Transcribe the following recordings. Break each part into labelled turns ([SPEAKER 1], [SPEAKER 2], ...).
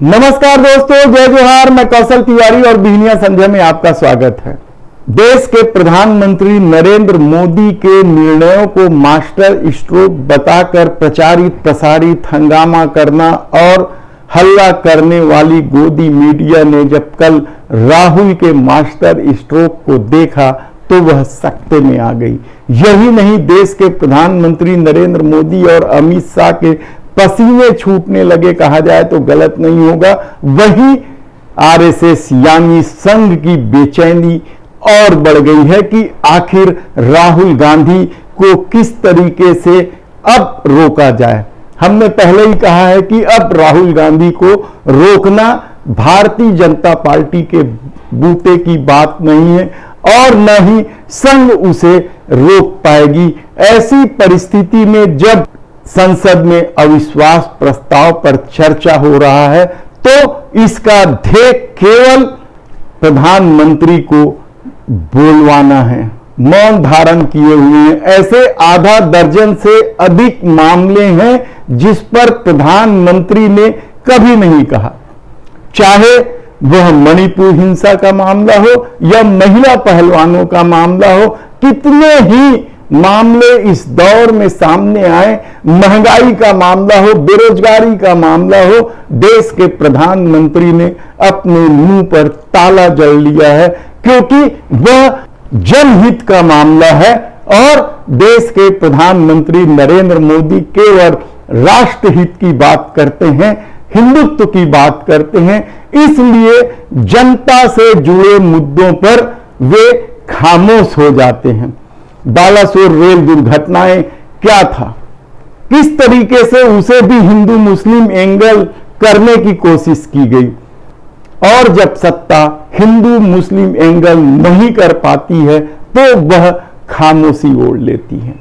[SPEAKER 1] नमस्कार दोस्तों, जय जोहार। मैं कौशल तिवारी और बिहनिया संध्या में आपका स्वागत है। देश के प्रधानमंत्री नरेंद्र मोदी के निर्णयों को मास्टर स्ट्रोक बताकर प्रचारित प्रसारित हंगामा करना और हल्ला करने वाली गोदी मीडिया ने जब कल राहुल के मास्टर स्ट्रोक को देखा तो वह सकते में आ गई। यही नहीं, देश के प्रधानमंत्री नरेंद्र मोदी और अमित शाह के पसीने छूटने लगे, कहा जाए तो गलत नहीं होगा। वहीं आरएसएस यानी संघ की बेचैनी और बढ़ गई है कि आखिर राहुल गांधी को किस तरीके से अब रोका जाए। हमने पहले ही कहा है कि अब राहुल गांधी को रोकना भारतीय जनता पार्टी के बूते की बात नहीं है और न ही संघ उसे रोक पाएगी। ऐसी परिस्थिति में जब संसद में अविश्वास प्रस्ताव पर चर्चा हो रहा है तो इसका ध्येय केवल प्रधानमंत्री को बोलवाना है। मौन धारण किए हुए हैं। ऐसे आधा दर्जन से अधिक मामले हैं जिस पर प्रधानमंत्री ने कभी नहीं कहा, चाहे वह मणिपुर हिंसा का मामला हो या महिला पहलवानों का मामला हो। कितने ही मामले इस दौर में सामने आए, महंगाई का मामला हो, बेरोजगारी का मामला हो, देश के प्रधानमंत्री ने अपने मुंह पर ताला जड़ लिया है क्योंकि वह जनहित का मामला है और देश के प्रधानमंत्री नरेंद्र मोदी केवल राष्ट्रहित की बात करते हैं, हिंदुत्व की बात करते हैं। इसलिए जनता से जुड़े मुद्दों पर वे खामोश हो जाते हैं। बालासोर रेल दुर्घटनाएं क्या था, किस तरीके से उसे भी हिंदू मुस्लिम एंगल करने की कोशिश की गई और जब सत्ता हिंदू मुस्लिम एंगल नहीं कर पाती है तो वह खामोशी ओढ़ लेती है।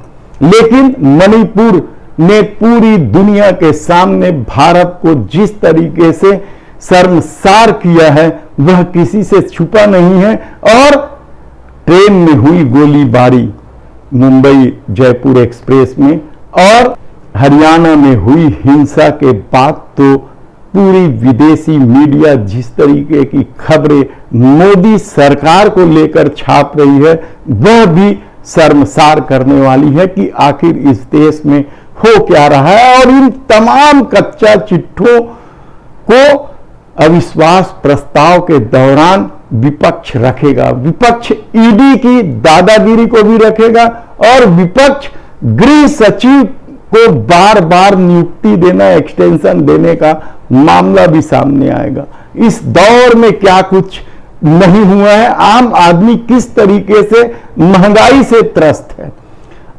[SPEAKER 1] लेकिन मणिपुर ने पूरी दुनिया के सामने भारत को जिस तरीके से शर्मसार किया है वह किसी से छुपा नहीं है। और ट्रेन में हुई गोलीबारी मुंबई जयपुर एक्सप्रेस में और हरियाणा में हुई हिंसा के बाद तो पूरी विदेशी मीडिया जिस तरीके की खबरें मोदी सरकार को लेकर छाप रही है वह भी शर्मसार करने वाली है कि आखिर इस देश में हो क्या रहा है। और इन तमाम कच्चा चिट्ठों को अविश्वास प्रस्ताव के दौरान विपक्ष रखेगा। विपक्ष ईडी की दादागिरी को भी रखेगा और विपक्ष गृह सचिव को बार बार नियुक्ति देना, एक्सटेंशन देने का मामला भी सामने आएगा। इस दौर में क्या कुछ नहीं हुआ है, आम आदमी किस तरीके से महंगाई से त्रस्त है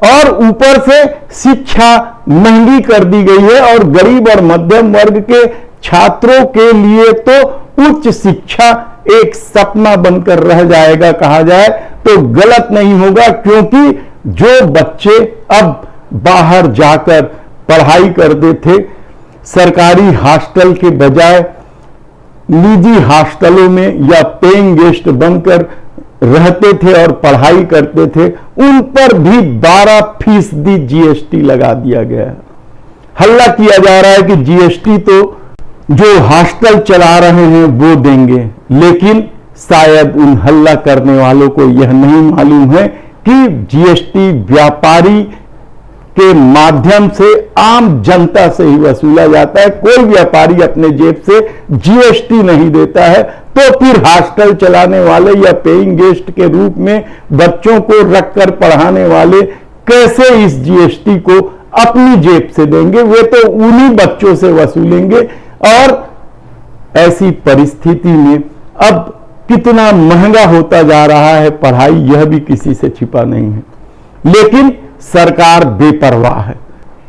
[SPEAKER 1] और ऊपर से शिक्षा महंगी कर दी गई है और गरीब और मध्यम वर्ग के छात्रों के लिए तो उच्च शिक्षा एक सपना बनकर रह जाएगा, कहा जाए तो गलत नहीं होगा। क्योंकि जो बच्चे अब बाहर जाकर पढ़ाई करते थे, सरकारी हॉस्टल के बजाय निजी हॉस्टलों में या पेइंग गेस्ट बनकर रहते थे और पढ़ाई करते थे, उन पर भी 12% जीएसटी लगा दिया गया है। हल्ला किया जा रहा है कि जीएसटी तो जो हॉस्टल चला रहे हैं वो देंगे, लेकिन शायद उन हल्ला करने वालों को यह नहीं मालूम है कि जीएसटी व्यापारी के माध्यम से आम जनता से ही वसूला जाता है। कोई व्यापारी अपने जेब से जीएसटी नहीं देता है, तो फिर हॉस्टल चलाने वाले या पेइंग गेस्ट के रूप में बच्चों को रखकर पढ़ाने वाले कैसे इस जीएसटी को अपनी जेब से देंगे? वे तो उन्हीं बच्चों से वसूलेंगे। और ऐसी परिस्थिति में अब कितना महंगा होता जा रहा है पढ़ाई, यह भी किसी से छिपा नहीं है। लेकिन सरकार बेपरवाह है।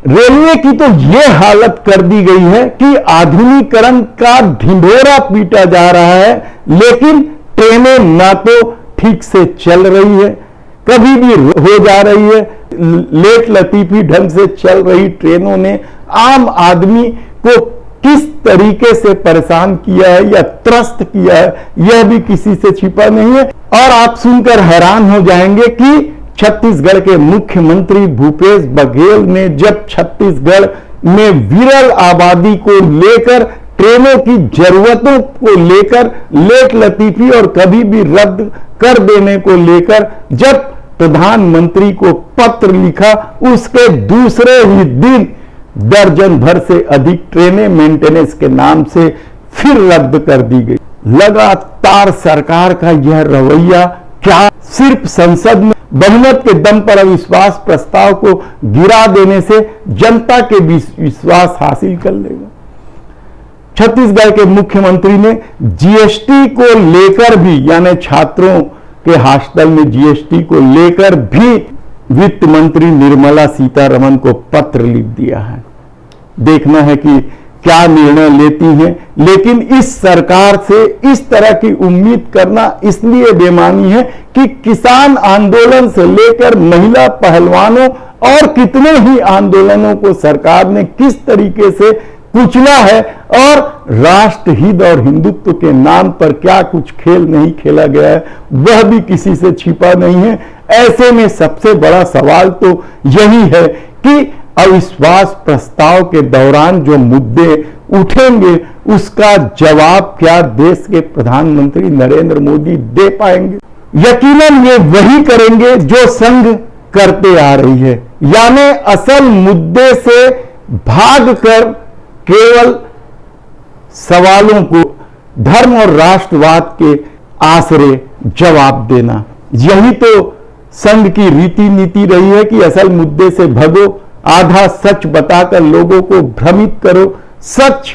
[SPEAKER 1] रेलवे की तो यह हालत कर दी गई है कि आधुनिकीकरण का ढिंढोरा पीटा जा रहा है, लेकिन ट्रेनें ना तो ठीक से चल रही है, कभी भी हो जा रही है। लेट लतीफी ढंग से चल रही ट्रेनों ने आम आदमी को किस तरीके से परेशान किया है या त्रस्त किया है, यह भी किसी से छिपा नहीं है। और आप सुनकर हैरान हो जाएंगे कि छत्तीसगढ़ के मुख्यमंत्री भूपेश बघेल ने जब छत्तीसगढ़ में विरल आबादी को लेकर ट्रेनों की जरूरतों को लेकर, लेट लतीफी और कभी भी रद्द कर देने को लेकर जब प्रधानमंत्री को पत्र लिखा, उसके दूसरे ही दिन दर्जन भर से अधिक ट्रेनें मेंटेनेंस के नाम से फिर रद्द कर दी गई। लगातार सरकार का यह रवैया क्या सिर्फ संसद में बहुमत के दम पर अविश्वास प्रस्ताव को गिरा देने से जनता के विश्वास हासिल कर लेगा? छत्तीसगढ़ के मुख्यमंत्री ने जीएसटी को लेकर भी, यानी छात्रों के हॉस्टल में जीएसटी को लेकर भी वित्त मंत्री निर्मला सीतारमण को पत्र लिख दिया है। देखना है कि क्या निर्णय लेती हैं, लेकिन इस सरकार से इस तरह की उम्मीद करना इसलिए बेमानी है कि किसान आंदोलन से लेकर महिला पहलवानों और कितने ही आंदोलनों को सरकार ने किस तरीके से कुचला है और राष्ट्रहित और हिंदुत्व के नाम पर क्या कुछ खेल नहीं खेला गया है, वह भी किसी से छिपा नहीं है। ऐसे में सबसे बड़ा सवाल तो यही है कि अविश्वास प्रस्ताव के दौरान जो मुद्दे उठेंगे उसका जवाब क्या देश के प्रधानमंत्री नरेंद्र मोदी दे पाएंगे? यकीनन ये वही करेंगे जो संघ करते आ रही है, यानी असल मुद्दे से भागकर केवल सवालों को धर्म और राष्ट्रवाद के आसरे जवाब देना। यही तो संघ की रीति नीति रही है कि असल मुद्दे से भगो, आधा सच बताकर लोगों को भ्रमित करो। सच,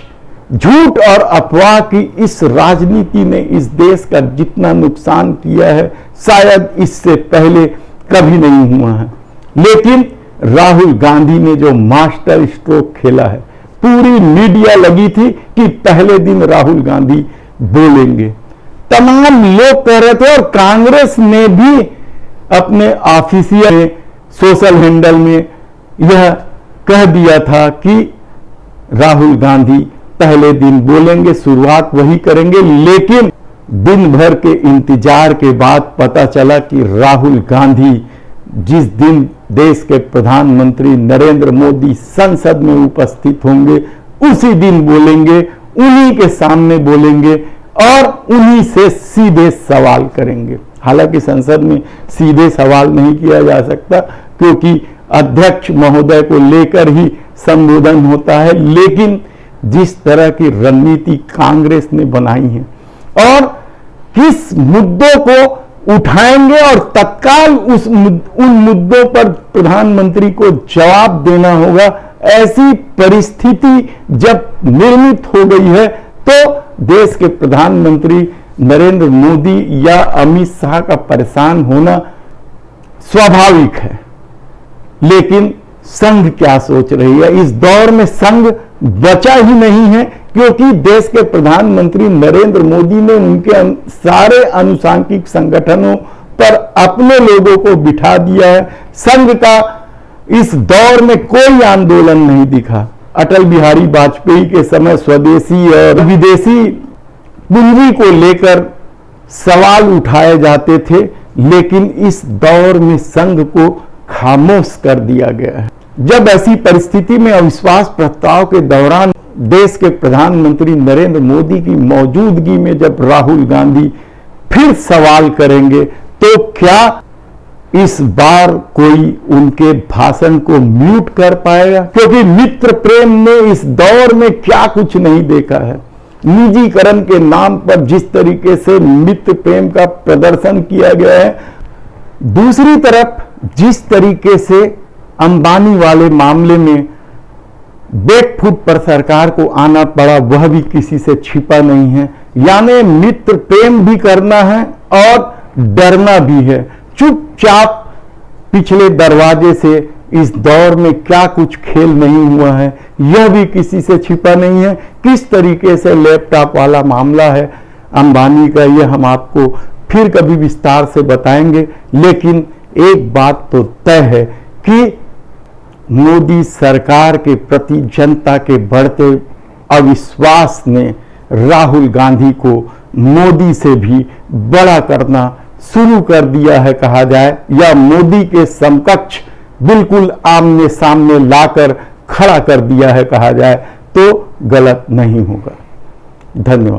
[SPEAKER 1] झूठ और अफवाह की इस राजनीति ने इस देश का जितना नुकसान किया है शायद इससे पहले कभी नहीं हुआ है। लेकिन राहुल गांधी ने जो मास्टर स्ट्रोक खेला है, पूरी मीडिया लगी थी कि पहले दिन राहुल गांधी बोलेंगे। तमाम लोग कह रहे थे और कांग्रेस ने भी अपने ऑफिशियल सोशल हैंडल में यह कह दिया था कि राहुल गांधी पहले दिन बोलेंगे, शुरुआत वही करेंगे। लेकिन दिन भर के इंतजार के बाद पता चला कि राहुल गांधी जिस दिन देश के प्रधानमंत्री नरेंद्र मोदी संसद में उपस्थित होंगे उसी दिन बोलेंगे, उन्हीं के सामने बोलेंगे और उन्हीं से सीधे सवाल करेंगे। हालांकि संसद में सीधे सवाल नहीं किया जा सकता क्योंकि अध्यक्ष महोदय को लेकर ही संबोधन होता है, लेकिन जिस तरह की रणनीति कांग्रेस ने बनाई है और किस मुद्दों को उठाएंगे और तत्काल उन मुद्दों पर प्रधानमंत्री को जवाब देना होगा, ऐसी परिस्थिति जब निर्मित हो गई है तो देश के प्रधानमंत्री नरेंद्र मोदी या अमित शाह का परेशान होना स्वाभाविक है। लेकिन संघ क्या सोच रही है? इस दौर में संघ बचा ही नहीं है क्योंकि देश के प्रधानमंत्री नरेंद्र मोदी ने उनके सारे अनुसांगिक संगठनों पर अपने लोगों को बिठा दिया है। संघ का इस दौर में कोई आंदोलन नहीं दिखा। अटल बिहारी वाजपेयी के समय स्वदेशी और विदेशी पूंजी को लेकर सवाल उठाए जाते थे, लेकिन इस दौर में संघ को खामोश कर दिया गया है। जब ऐसी परिस्थिति में अविश्वास प्रस्ताव के दौरान देश के प्रधानमंत्री नरेंद्र मोदी की मौजूदगी में जब राहुल गांधी फिर सवाल करेंगे तो क्या इस बार कोई उनके भाषण को म्यूट कर पाएगा? क्योंकि मित्र प्रेम ने इस दौर में क्या कुछ नहीं देखा है। निजीकरण के नाम पर जिस तरीके से मित्र प्रेम का प्रदर्शन किया गया है, दूसरी तरफ जिस तरीके से अंबानी वाले मामले में बैकफुट पर सरकार को आना पड़ा, वह भी किसी से छिपा नहीं है। यानी मित्र प्रेम भी करना है और डरना भी है। चुपचाप पिछले दरवाजे से इस दौर में क्या कुछ खेल नहीं हुआ है, यह भी किसी से छिपा नहीं है। किस तरीके से लैपटॉप वाला मामला है अंबानी का, यह हम आपको फिर कभी विस्तार से बताएंगे। लेकिन एक बात तो तय है कि मोदी सरकार के प्रति जनता के बढ़ते अविश्वास ने राहुल गांधी को मोदी से भी बड़ा करना शुरू कर दिया है कहा जाए, या मोदी के समकक्ष बिल्कुल आमने सामने लाकर खड़ा कर दिया है कहा जाए तो गलत नहीं होगा। धन्यवाद।